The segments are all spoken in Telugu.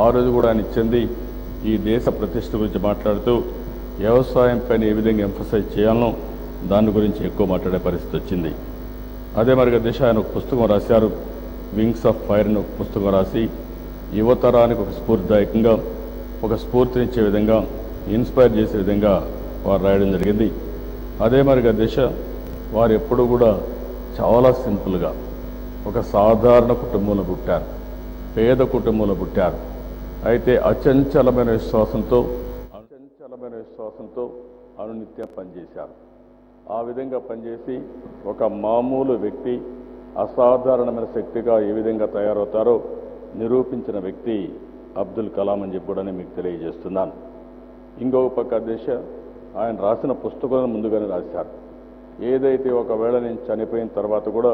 ఆ రోజు కూడా ఆయన ఇచ్చింది ఈ దేశ ప్రతిష్ట గురించి మాట్లాడుతూ వ్యవసాయం పైన ఏ విధంగా ఎంఫసైజ్ చేయాలనో దాని గురించి ఎక్కువ మాట్లాడే పరిస్థితి వచ్చింది. అదే మరిగా దిశ ఆయన ఒక పుస్తకం రాశారు, వింగ్స్ ఆఫ్ ఫైర్ అని ఒక పుస్తకం రాసి యువతరానికి ఒక స్ఫూర్తిదాయకంగా, ఒక స్ఫూర్తినిచ్చే విధంగా, ఇన్స్పైర్ చేసే విధంగా వారు రాయడం జరిగింది. అదే మరిగా దిశ వారు ఎప్పుడూ కూడా చాలా సింపుల్గా ఒక సాధారణ కుటుంబంలో పుట్టారు, పేద కుటుంబంలో పుట్టారు. అయితే అచంచలమైన విశ్వాసంతో అనునిత్యం పనిచేశారు. ఆ విధంగా పనిచేసి ఒక మామూలు వ్యక్తి అసాధారణమైన శక్తిగా ఏ విధంగా తయారవుతారో నిరూపించిన వ్యక్తి అబ్దుల్ కలాం అని చెప్పి కూడా నేను మీకు తెలియజేస్తున్నాను. ఇంకొక పక్క దిశ ఆయన రాసిన పుస్తకం ముందుగానే రాశారు. ఏదైతే ఒకవేళ నేను చనిపోయిన తర్వాత కూడా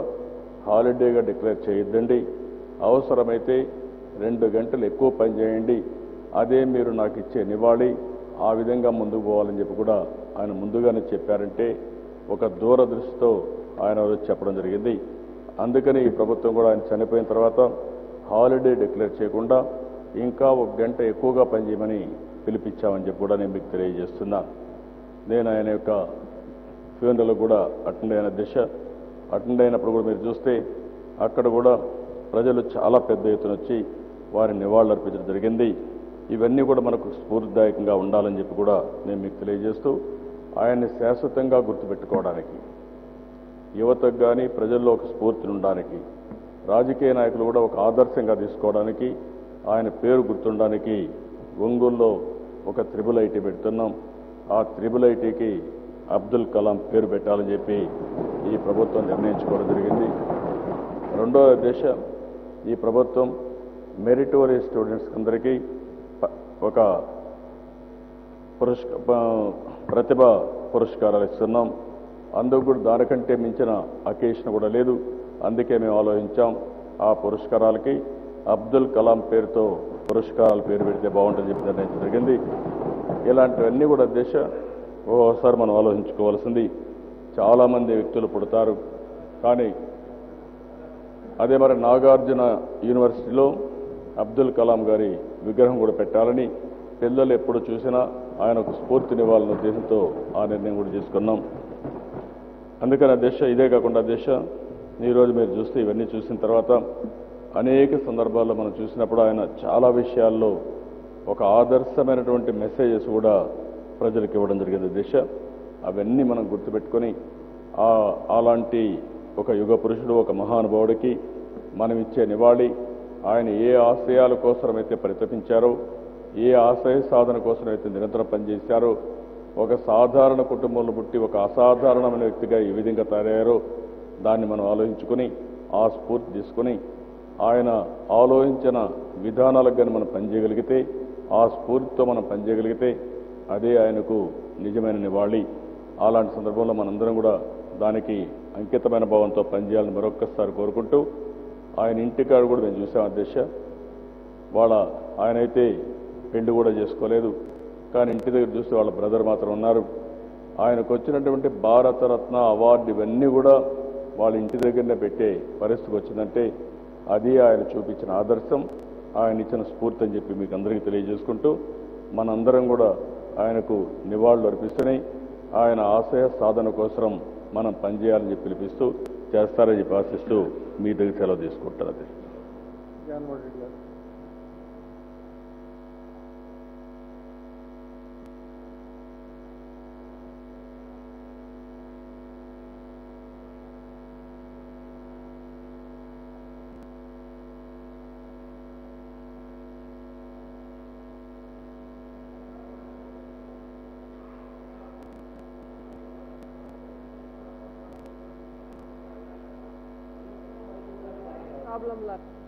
హాలిడేగా డిక్లేర్ చేయొద్దండి, అవసరమైతే 2 గంటలు ఎక్కువ పని చేయండి, అదే మీరు నాకు ఇచ్చే నివాళి, ఆ విధంగా ముందుకు పోవాలని చెప్పి కూడా ఆయన ముందుగానే చెప్పారంటే ఒక దూరదృష్టితో ఆయన చెప్పడం జరిగింది. అందుకని ఈ ప్రభుత్వం కూడా ఆయన చనిపోయిన తర్వాత హాలిడే డిక్లేర్ చేయకుండా ఇంకా 1 గంట ఎక్కువగా పనిచేయమని పిలిపించామని చెప్పి కూడా నేను మీకు తెలియజేస్తున్నాను. నేను ఆయన యొక్క ఫ్యూనరల్ కూడా అటెండ్ అయిన దిశ అటెండ్ అయినప్పుడు కూడా మీరు చూస్తే అక్కడ కూడా ప్రజలు చాలా పెద్ద ఎత్తున వచ్చి వారి నివాళులు అర్పించడం జరిగింది. ఇవన్నీ కూడా మనకు స్ఫూర్తిదాయకంగా ఉండాలని చెప్పి కూడా నేను మీకు తెలియజేస్తూ ఆయన్ని శాశ్వతంగా గుర్తుపెట్టుకోవడానికి, యువతకు కానీ ప్రజల్లో ఒక స్ఫూర్తిని ఉండడానికి, రాజకీయ నాయకులు కూడా ఒక ఆదర్శంగా తీసుకోవడానికి, ఆయన పేరు గుర్తుండడానికి ఒంగోలులో ఒక IIIT పెడుతున్నాం. ఆ IIITకి అబ్దుల్ కలాం పేరు పెట్టాలని చెప్పి ఈ ప్రభుత్వం నిర్ణయించుకోవడం జరిగింది. రెండో దిశ ఈ ప్రభుత్వం మెరిటోరియస్ స్టూడెంట్స్ అందరికీ ఒక ప్రతిభ పురస్కారాలు ఇస్తున్నాం. అందుకు కూడా దానికంటే మించిన అకేషన్ కూడా లేదు. అందుకే మేము ఆలోచించాం ఆ పురస్కారాలకి అబ్దుల్ కలాం పేరుతో పురస్కారాల పేరు పెడితే బాగుంటుందని చెప్పి నిర్ణయించడం జరిగింది. ఇలాంటివన్నీ కూడా దిశ ఓసారి మనం ఆలోచించుకోవాల్సింది. చాలామంది వ్యక్తులు పుడతారు, కానీ అదే మరి నాగార్జున యూనివర్సిటీలో అబ్దుల్ కలాం గారి విగ్రహం కూడా పెట్టాలని పిల్లలు ఎప్పుడు చూసినా ఆయనకు స్ఫూర్తినివ్వాలన్న ఉద్దేశంతో ఆ నిర్ణయం కూడా తీసుకున్నాం. అందుకని దిశ ఇదే కాకుండా దిశ ఈరోజు మీరు చూస్తే ఇవన్నీ చూసిన తర్వాత అనేక సందర్భాల్లో మనం చూసినప్పుడు ఆయన చాలా విషయాల్లో ఒక ఆదర్శమైనటువంటి మెసేజెస్ కూడా ప్రజలకు ఇవ్వడం జరిగింది దిశ. అవన్నీ మనం గుర్తుపెట్టుకొని అలాంటి ఒక యుగ పురుషుడు, ఒక మహానుభావుడికి మనం ఇచ్చే నివాళి, ఆయన ఏ ఆశయాల కోసమైతే పరితపించారో, ఏ ఆశయ సాధన కోసమైతే నిరంతరం పనిచేశారో, ఒక సాధారణ కుటుంబంలో పుట్టి ఒక అసాధారణమైన వ్యక్తిగా ఈ విధంగా తయారయ్యారో దాన్ని మనం ఆలోచించుకొని ఆ స్ఫూర్తి తీసుకొని ఆయన ఆలోచించిన విధానాలకు కానీ మనం పనిచేయగలిగితే, ఆ స్ఫూర్తితో మనం పనిచేయగలిగితే అదే ఆయనకు నిజమైన నివాళి. అలాంటి సందర్భంలో మనందరం కూడా దానికి అంకితమైన భావంతో పనిచేయాలని మరొక్కసారి కోరుకుంటూ, ఆయన ఇంటికాడ కూడా మేము చూసాం అధ్యక్ష, ఆయనైతే పెళ్లి కూడా చేసుకోలేదు, కానీ ఇంటి దగ్గర చూస్తే వాళ్ళ బ్రదర్ మాత్రం ఉన్నారు. ఆయనకు వచ్చినటువంటి భారతరత్న అవార్డు ఇవన్నీ కూడా వాళ్ళ ఇంటి దగ్గరనే పెట్టే పరిస్థితికి వచ్చిందంటే అది ఆయన చూపించిన ఆదర్శం, ఆయన ఇచ్చిన స్ఫూర్తి అని చెప్పి మీకు అందరికీ తెలియజేసుకుంటూ మనందరం కూడా ఆయనకు నివాళులు అర్పిస్తున్నాయి. ఆయన ఆశయ సాధన కోసం మనం పనిచేయాలని చెప్పి పిలిపిస్తూ చేస్తారని చెప్పి ఆశిస్తూ మీ దగ్గర సెలవు తీసుకుంటారు. అది problem left.